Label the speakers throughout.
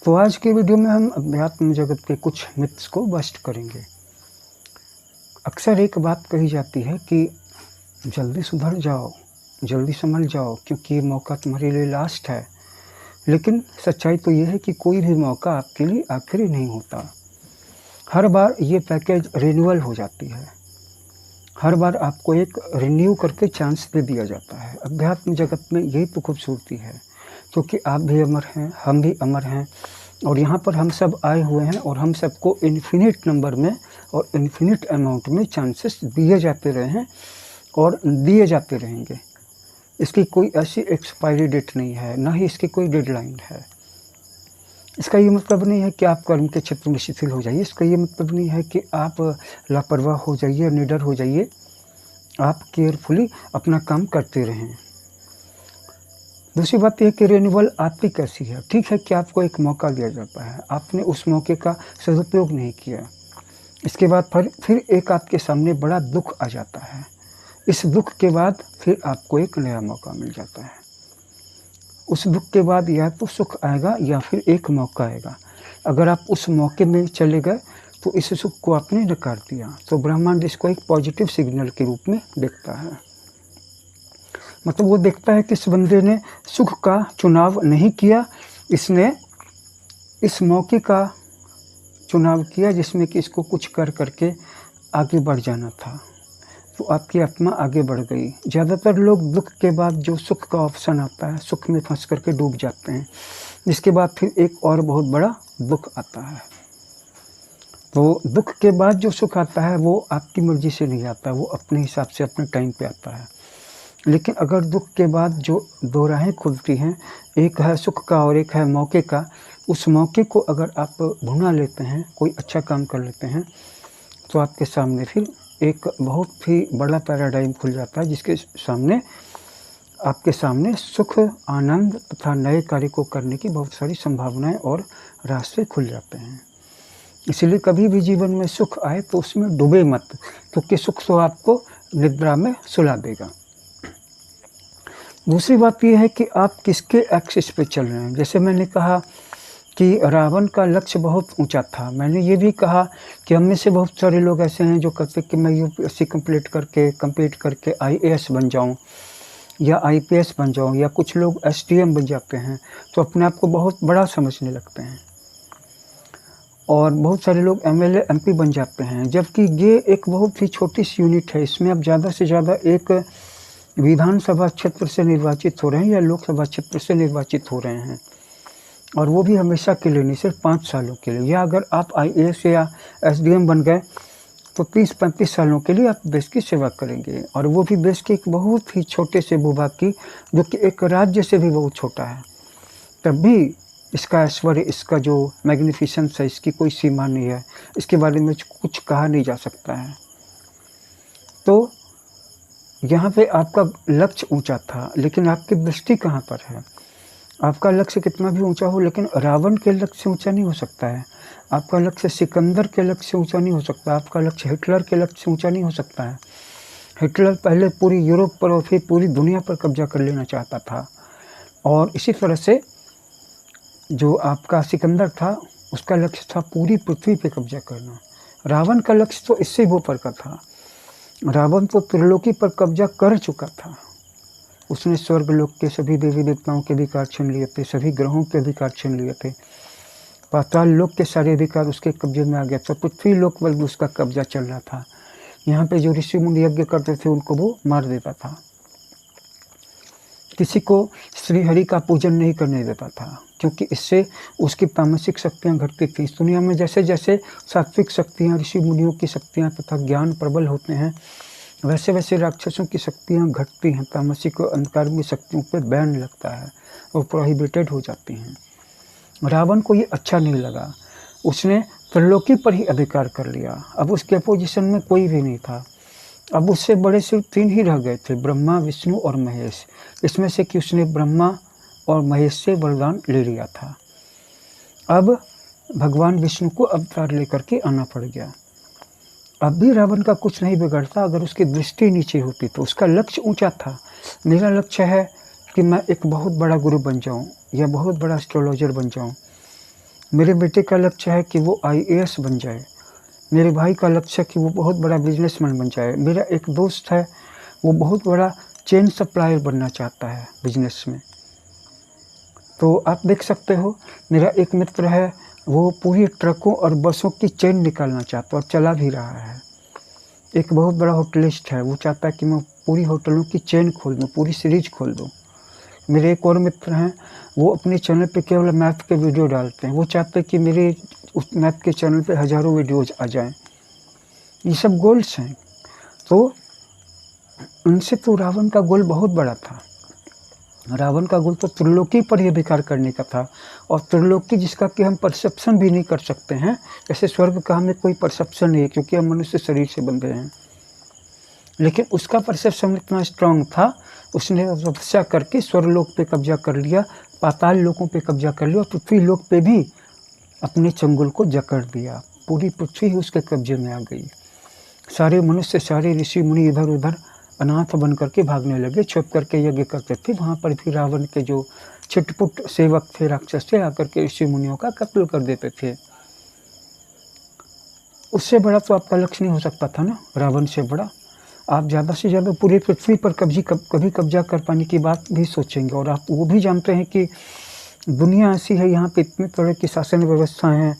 Speaker 1: तो आज की वीडियो में हम अध्यात्म जगत के कुछ मिथ्स को बस्ट करेंगे। अक्सर एक बात कही जाती है कि जल्दी सुधर जाओ, जल्दी संभल जाओ, क्योंकि ये मौका तुम्हारे लिए लास्ट है। लेकिन सच्चाई तो ये है कि कोई भी मौका आपके लिए आखिरी नहीं होता। हर बार ये पैकेज रिन्यूअल हो जाती है। हर बार आपको एक रिन्यू करके चांस दे दिया जाता है। अध्यात्म जगत में यही तो खूबसूरती है, क्योंकि आप भी अमर हैं, हम भी अमर हैं और यहाँ पर हम सब आए हुए हैं और हम सबको इन्फिनिट नंबर में और इन्फिनिट अमाउंट में चांसेस दिए जाते रहे हैं और दिए जाते रहेंगे। इसकी कोई ऐसी एक्सपायरी डेट नहीं है, ना ही इसकी कोई डेडलाइन है। इसका ये मतलब नहीं है कि आप कर्म के क्षेत्र में शिथिल हो जाइए। इसका ये मतलब नहीं है कि आप लापरवाह हो जाइए, निडर हो जाइए। आप केयरफुली अपना काम करते रहें। दूसरी बात यह कि रिन्यूअल आपकी कैसी है। ठीक है कि आपको एक मौका दिया जाता है, आपने उस मौके का सदुपयोग नहीं किया। इसके बाद फिर एक आपके सामने बड़ा दुख आ जाता है। इस दुख के बाद फिर आपको एक नया मौका मिल जाता है। उस दुख के बाद या तो सुख आएगा या फिर एक मौका आएगा। अगर आप उस मौके में चले गए तो इस सुख को आपने नकार दिया, तो ब्रह्मांड इसको एक पॉजिटिव सिग्नल के रूप में देखता है। मतलब वो देखता है कि इस बंदे ने सुख का चुनाव नहीं किया, इसने इस मौके का चुनाव किया जिसमें कि इसको कुछ कर करके आगे बढ़ जाना था। तो आपकी आत्मा आगे बढ़ गई। ज़्यादातर लोग दुख के बाद जो सुख का ऑप्शन आता है, सुख में फंस करके डूब जाते हैं, जिसके बाद फिर एक और बहुत बड़ा दुख आता है। तो दुख के बाद जो सुख आता है वो आपकी मर्जी से नहीं आता, वो अपने हिसाब से अपने टाइम पे आता है। लेकिन अगर दुख के बाद जो दो राहें खुलती हैं, एक है सुख का और एक है मौके का, उस मौके को अगर आप भुना लेते हैं, कोई अच्छा काम कर लेते हैं, तो आपके सामने फिर एक बहुत ही बड़ा पैराडाइम खुल जाता है, जिसके सामने आपके सामने सुख, आनंद तथा नए कार्य को करने की बहुत सारी संभावनाएं और रास्ते खुल जाते हैं। इसलिए कभी भी जीवन में सुख आए तो उसमें डूबे मत, क्योंकि सुख तो आपको निद्रा में सुला देगा। दूसरी बात यह है कि आप किसके एक्सिस पे चल रहे हैं। जैसे मैंने कहा कि रावण का लक्ष्य बहुत ऊंचा था। मैंने ये भी कहा कि हम में से बहुत सारे लोग ऐसे हैं जो कहते हैं कि मैं यूपीएससी कंप्लीट करके आईएएस बन जाऊं या आईपीएस बन जाऊं, या कुछ लोग एसडीएम बन जाते हैं तो अपने आप को बहुत बड़ा समझने लगते हैं। और बहुत सारे लोग एमएलए एमपी बन जाते हैं, जबकि ये एक बहुत ही छोटी सी यूनिट है। इसमें आप ज़्यादा से ज़्यादा एक विधानसभा क्षेत्र से निर्वाचित हो रहे हैं या लोकसभा क्षेत्र से निर्वाचित हो रहे हैं, और वो भी हमेशा के लिए नहीं, सिर्फ 5 सालों के लिए। या अगर आप आईएएस या एसडीएम बन गए तो 30-35 सालों के लिए आप देश की सेवा करेंगे, और वो भी देश के एक बहुत ही छोटे से भूभाग की, जो कि एक राज्य से भी बहुत छोटा है। तब भी इसका ऐश्वर्य, इसका जो मैग्निफिसेंस है, इसकी कोई सीमा नहीं है। इसके बारे में कुछ कहा नहीं जा सकता है। तो यहाँ पे आपका लक्ष्य ऊंचा था, लेकिन आपकी दृष्टि कहाँ पर है। आपका लक्ष्य कितना भी ऊंचा हो, लेकिन रावण के लक्ष्य से ऊंचा नहीं हो सकता है। आपका लक्ष्य सिकंदर के लक्ष्य से ऊंचा नहीं हो सकता। आपका लक्ष्य हिटलर के लक्ष्य से ऊंचा नहीं हो सकता है। हिटलर पहले पूरी यूरोप पर और फिर पूरी दुनिया पर कब्जा कर लेना चाहता था, और इसी तरह से जो आपका सिकंदर था, उसका लक्ष्य था पूरी पृथ्वी पर कब्जा करना। रावण का लक्ष्य तो इससे भी ऊपर का था। रावण तो त्रिलोकी पर कब्जा कर चुका था। उसने स्वर्गलोक के सभी देवी देवताओं के अधिकार छीन लिए थे, सभी ग्रहों के अधिकार छीन लिए थे, पाताल लोक के सारे अधिकार उसके कब्जे में आ गया था। पृथ्वी लोक पर उसका कब्जा चल रहा था। यहाँ पे जो ऋषि मुनि यज्ञ करते थे उनको वो मार देता था। किसी को श्रीहरि का पूजन नहीं करने देता था, क्योंकि इससे उसकी तामसिक शक्तियाँ घटती थी। इस दुनिया में जैसे जैसे सात्विक शक्तियाँ, ऋषि मुनियों की शक्तियाँ तथा ज्ञान प्रबल होते हैं, वैसे वैसे राक्षसों की शक्तियाँ घटती हैं। तामसिक और अंधकारमी शक्तियों पर बैन लगता है, वो प्रोहिबिटेड हो जाती हैं। रावण को ये अच्छा नहीं लगा। उसने त्रिलोकी पर ही अधिकार कर लिया। अब उसके अपोजिशन में कोई भी नहीं था। अब उससे बड़े सिर्फ 3 ही रह गए थे, ब्रह्मा, विष्णु और महेश। इसमें से कि उसने ब्रह्मा और महेश से वरदान ले लिया था। अब भगवान विष्णु को अवतार लेकर के आना पड़ गया। अब भी रावण का कुछ नहीं बिगड़ता अगर उसकी दृष्टि नीचे होती तो। उसका लक्ष्य ऊंचा था। मेरा लक्ष्य है कि मैं एक बहुत बड़ा गुरु बन जाऊं या बहुत बड़ा एस्ट्रोलॉजर बन जाऊं, मेरे बेटे का लक्ष्य है कि वो आईएएस बन जाए। मेरे भाई का लक्ष्य है कि वो बहुत बड़ा बिज़नेसमैन बन जाए। मेरा एक दोस्त है, वो बहुत बड़ा चेन सप्लायर बनना चाहता है बिज़नेस में। तो आप देख सकते हो, मेरा एक मित्र है, वो पूरी ट्रकों और बसों की चेन निकालना चाहता है और चला भी रहा है। एक बहुत बड़ा होटलिस्ट है, वो चाहता है कि मैं पूरी होटलों की चेन खोल दूँ, पूरी सीरीज़ खोल दूँ। मेरे एक और मित्र हैं, वो अपने चैनल पे केवल मैथ के वीडियो डालते हैं। वो चाहते हैं कि मेरे उस मैथ के चैनल पे हज़ारों वीडियोज़ आ जाएँ। ये सब गोल्स हैं। तो उनसे तो रावण का गोल बहुत बड़ा था। रावण का गोल तो त्रिलोकी पर ही अधिकार करने का था, और त्रिलोकी जिसका कि हम परसेप्शन भी नहीं कर सकते हैं। जैसे स्वर्ग का हमें कोई परसेप्शन नहीं है, क्योंकि हम मनुष्य शरीर से बंधे हैं। लेकिन उसका परसेप्शन इतना स्ट्रांग था, उसने तपस्या करके स्वर्गलोक पे कब्जा कर लिया, पाताल लोकों पे कब्जा कर लिया, और पृथ्वी लोक पे भी अपने चंगुल को जकड़ दिया। पूरी पृथ्वी उसके कब्जे में आ गई। सारे मनुष्य, सारे ऋषि मुनि इधर उधर अनाथ बन करके भागने लगे, छुप करके यज्ञ करते थे। वहाँ पर भी रावण के जो छिटपुट सेवक थे, राक्षस थे, आकर के ऋषि मुनियों का कत्ल कर देते थे। उससे बड़ा तो आपका लक्ष्य नहीं हो सकता था ना, रावण से बड़ा। आप ज़्यादा से ज़्यादा पूरी पृथ्वी पर कभी कब्जा कर पाने की बात भी सोचेंगे। और आप वो भी जानते हैं कि दुनिया ऐसी है, यहाँ पे इतने तरह की शासन व्यवस्था हैं।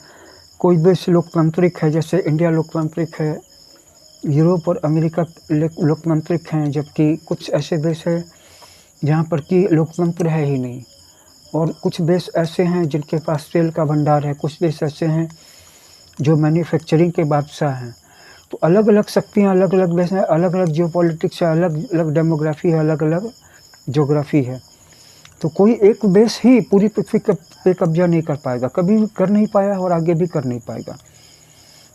Speaker 1: कोई देश लोकतांत्रिक है, जैसे इंडिया लोकतांत्रिक है, यूरोप और अमेरिका लोकतांत्रिक हैं, जबकि कुछ ऐसे देश हैं जहाँ पर कि लोकतंत्र है ही नहीं। और कुछ देश ऐसे हैं जिनके पास तेल का भंडार है, कुछ देश ऐसे हैं जो मैन्युफैक्चरिंग के बादशाह हैं। तो अलग अलग शक्तियाँ, अलग अलग देश हैं, अलग अलग जियोपॉलिटिक्स है, अलग अलग डेमोग्राफी है, अलग अलग ज्योग्राफी है। तो कोई एक देश ही पूरी पृथ्वी पे कब्जा नहीं कर पाएगा, कभी भी कर नहीं पाया और आगे भी कर नहीं पाएगा।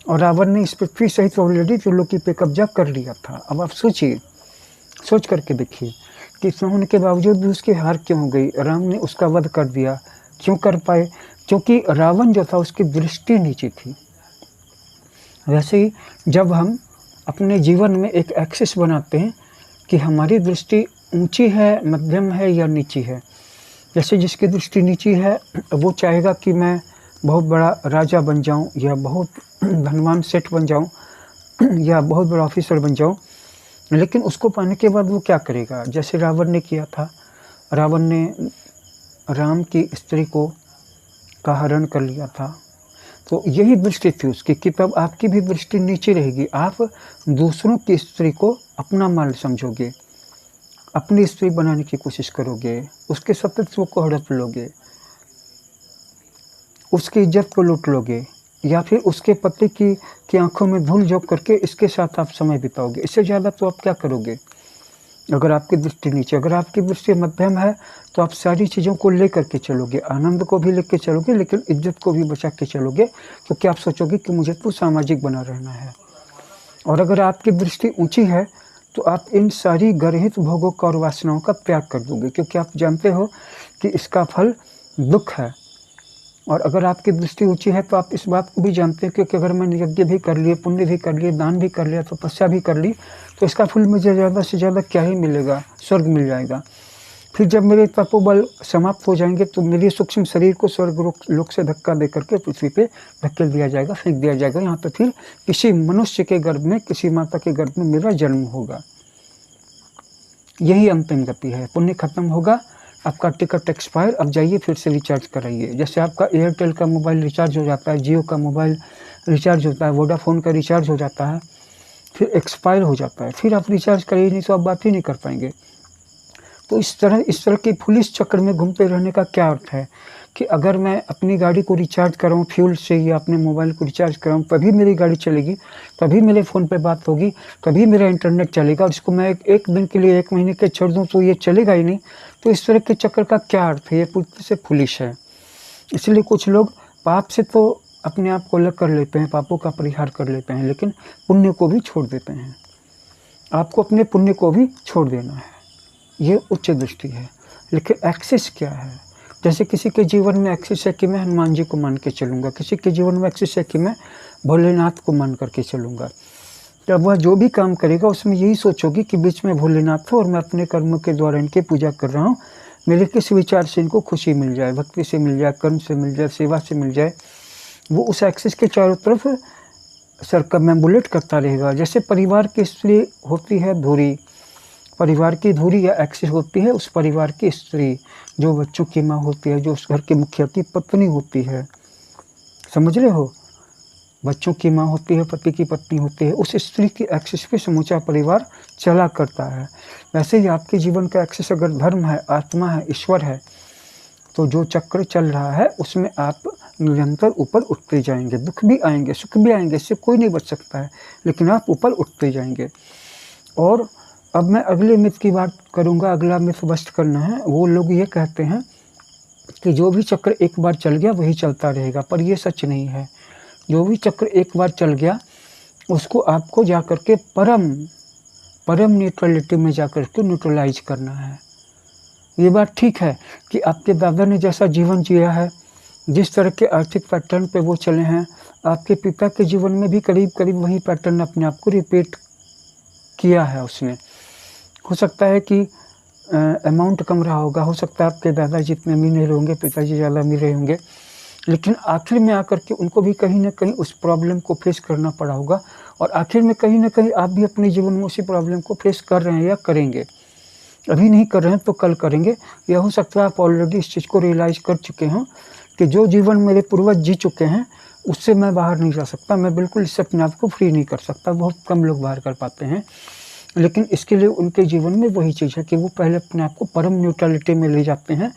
Speaker 1: और रावण ने इस पृथ्वी सहित ऑलरेडी त्रिलोकी पे कब्जा कर लिया था। अब आप सोचिए, सोच करके देखिए कि इतना होने के बावजूद भी उसकी हार क्यों हो गई। राम ने उसका वध कर दिया, क्यों कर पाए? क्योंकि रावण जो था उसकी दृष्टि नीची थी। वैसे ही जब हम अपने जीवन में एक एक्सिस बनाते हैं कि हमारी दृष्टि ऊंची है, मध्यम है या नीची है। जैसे जिसकी दृष्टि नीची है, वो चाहेगा कि मैं बहुत बड़ा राजा बन जाऊं, या बहुत धनवान सेठ बन जाऊं, या बहुत बड़ा ऑफिसर बन जाऊं। लेकिन उसको पाने के बाद वो क्या करेगा? जैसे रावण ने किया था। रावण ने राम की स्त्री को का हरण कर लिया था। तो यही दृष्टि थी उसकी कि तब आपकी भी दृष्टि नीचे रहेगी। आप दूसरों की स्त्री को अपना माल समझोगे, अपनी स्त्री बनाने की कोशिश करोगे, उसके सतीत्व को हड़प लोगे, उसकी इज्जत को लूट लोगे, या फिर उसके पति की आंखों में धूल झोंक करके इसके साथ आप समय बिताओगे। इससे ज़्यादा तो आप क्या करोगे? अगर आपकी दृष्टि नीचे, अगर आपकी दृष्टि मध्यम है, तो आप सारी चीज़ों को ले करके चलोगे, आनंद को भी लेके चलोगे, लेकिन इज्जत को भी बचा के चलोगे। क्योंकि आप सोचोगे कि मुझे तो सामाजिक बना रहना है। और अगर आपकी दृष्टि ऊंची है, तो आप इन सारी गर्हित भोगों का और वासनाओं का त्याग कर दोगे, क्योंकि आप जानते हो कि इसका फल दुख है। और अगर आपकी दृष्टि ऊंची है, तो आप इस बात को भी जानते हैं, क्योंकि अगर मैंने यज्ञ भी कर लिए, पुण्य भी कर लिए, दान भी कर लिया, तपस्या भी कर ली, तो इसका फल मुझे ज़्यादा से ज़्यादा क्या ही मिलेगा? स्वर्ग मिल जाएगा। फिर जब मेरे तपोबल समाप्त हो जाएंगे, तो मेरे सूक्ष्म शरीर को स्वर्ग लोक से धक्का दे करके पृथ्वी पे धकेल दिया जाएगा, फेंक दिया जाएगा। यहाँ पे फिर किसी मनुष्य के गर्भ में, किसी माता के गर्भ में मेरा जन्म होगा। यही अंतिम गति है। पुण्य खत्म होगा, आपका टिकट एक्सपायर, अब जाइए फिर से रिचार्ज कराइए। जैसे आपका एयरटेल का मोबाइल रिचार्ज हो जाता है, जियो का मोबाइल रिचार्ज होता है, वोडाफोन का रिचार्ज हो जाता है, फिर एक्सपायर हो जाता है, फिर आप रिचार्ज करिए, नहीं तो आप बात ही नहीं कर पाएंगे। तो इस तरह के पुलिस चक्र में घूमते रहने का क्या अर्थ है? कि अगर मैं अपनी गाड़ी को रिचार्ज कराऊँ फ्यूल से, या अपने मोबाइल को रिचार्ज कराऊँ, तभी मेरी गाड़ी चलेगी, तभी मेरे फ़ोन पे बात होगी, तभी मेरा इंटरनेट चलेगा। और इसको मैं एक दिन के लिए, 1 महीने के छोड़ दूँ, तो ये चलेगा ही नहीं। तो इस तरह के चक्कर का क्या अर्थ है? ये पूरी से फुलिश है। इसलिए कुछ लोग पाप से तो अपने आप को अलग कर लेते हैं, पापों का परिहार कर लेते हैं, लेकिन पुण्य को भी छोड़ देते हैं। आपको अपने पुण्य को भी छोड़ देना है, ये उच्च दृष्टि है। लेकिन एक्सिस क्या है? जैसे किसी के जीवन में एक्सिस है कि मैं हनुमान जी को मान के चलूँगा, किसी के जीवन में एक्सिस है कि मैं भोलेनाथ को मान करके चलूँगा। जब वह जो भी काम करेगा, उसमें यही सोचोगी कि बीच में भोलेनाथ हो और मैं अपने कर्मों के द्वारा इनकी पूजा कर रहा हूँ, मेरे किस विचार से इनको खुशी मिल जाए, भक्ति से मिल जाए, कर्म से मिल जाए, सेवा से मिल जाए, वो उस एक्सिस के चारों तरफ सर्कमएम्बुलेट करता रहेगा। जैसे परिवार की स्त्री होती है धुरी, परिवार की धुरी या एक्सिस होती है उस परिवार की स्त्री, जो बच्चों की माँ होती है, जो उस घर के मुखिया की पत्नी होती है। समझ रहे हो? बच्चों की माँ होती है, पति की पत्नी होती है, उस स्त्री की एक्सिस पे समूचा परिवार चला करता है। वैसे ही आपके जीवन का एक्सिस अगर धर्म है, आत्मा है, ईश्वर है, तो जो चक्र चल रहा है उसमें आप निरंतर ऊपर उठते जाएंगे। दुख भी आएंगे, सुख भी आएंगे, इससे कोई नहीं बच सकता है, लेकिन आप ऊपर उठते जाएंगे। और अब मैं अगले मिथ की बात करूँगा। अगला मिथ बस्ट करना है। वो लोग ये कहते हैं कि जो भी चक्र एक बार चल गया वही चलता रहेगा, पर ये सच नहीं है। जो भी चक्र एक बार चल गया उसको आपको जा कर के परम न्यूट्रलिटी में जा कर के न्यूट्रलाइज करना है। ये बात ठीक है कि आपके दादा ने जैसा जीवन जिया है, जिस तरह के आर्थिक पैटर्न पे वो चले हैं, आपके पिता के जीवन में भी करीब करीब वही पैटर्न अपने आप को रिपीट किया है उसने। हो सकता है कि अमाउंट कम रहा होगा, हो सकता है आपके दादा जितने अमीर नहीं होंगे, पिताजी ज़्यादा अमीर रहे होंगे, लेकिन आखिर में आकर के उनको भी कहीं न कहीं उस प्रॉब्लम को फेस करना पड़ा होगा। और आखिर में कहीं न कहीं आप भी अपने जीवन में उसी प्रॉब्लम को फेस कर रहे हैं या करेंगे। अभी नहीं कर रहे हैं तो कल करेंगे। या हो सकता है आप ऑलरेडी इस चीज़ को रियलाइज़ कर चुके हों कि जो जीवन मेरे पूर्वज जी चुके हैं उससे मैं बाहर नहीं जा सकता, मैं बिल्कुल इससे अपने आप को फ्री नहीं कर सकता। बहुत कम लोग बाहर कर पाते हैं, लेकिन इसके लिए उनके जीवन में वही चीज़ है कि वो पहले अपने आप को परम न्यूट्रलिटी में ले जाते हैं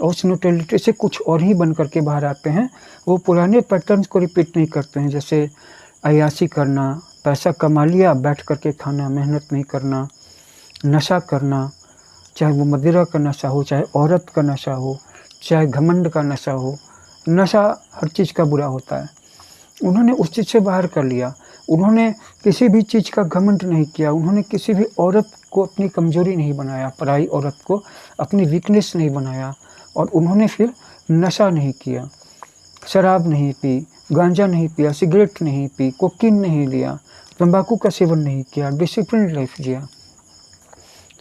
Speaker 1: और उस न्यूट्रलिटी से कुछ और ही बन करके बाहर आते हैं। वो पुराने पैटर्न्स को रिपीट नहीं करते हैं, जैसे अय्याशी करना, पैसा कमा लिया, बैठ करके खाना, मेहनत नहीं करना, नशा करना, चाहे वो मदिरा का नशा हो, चाहे औरत का नशा हो, चाहे घमंड का नशा हो। नशा हर चीज़ का बुरा होता है। उन्होंने उस चीज़ से बाहर कर लिया। उन्होंने किसी भी चीज़ का घमंड नहीं किया, उन्होंने किसी भी औरत को अपनी कमज़ोरी नहीं बनाया, पराई औरत को अपनी वीकनेस नहीं बनाया। और उन्होंने फिर नशा नहीं किया, शराब नहीं पी, गांजा नहीं पिया, सिगरेट नहीं पी, कोकीन नहीं लिया, तंबाकू का सेवन नहीं किया, डिसिप्लिन लाइफ जिया।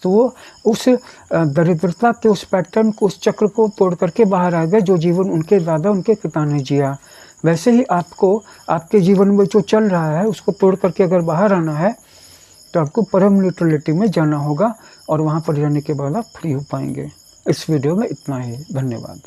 Speaker 1: तो वो उस दरिद्रता के उस पैटर्न को, उस चक्र को तोड़ करके बाहर आ गए, जो जीवन उनके दादा, उनके पिता ने जिया। वैसे ही आपको आपके जीवन में जो चल रहा है उसको तोड़ करके अगर बाहर आना है तो आपको परम न्यूट्रलिटी में जाना होगा और वहाँ पर जाने के बाद आप फ्री हो पाएंगे। इस वीडियो में इतना ही। धन्यवाद।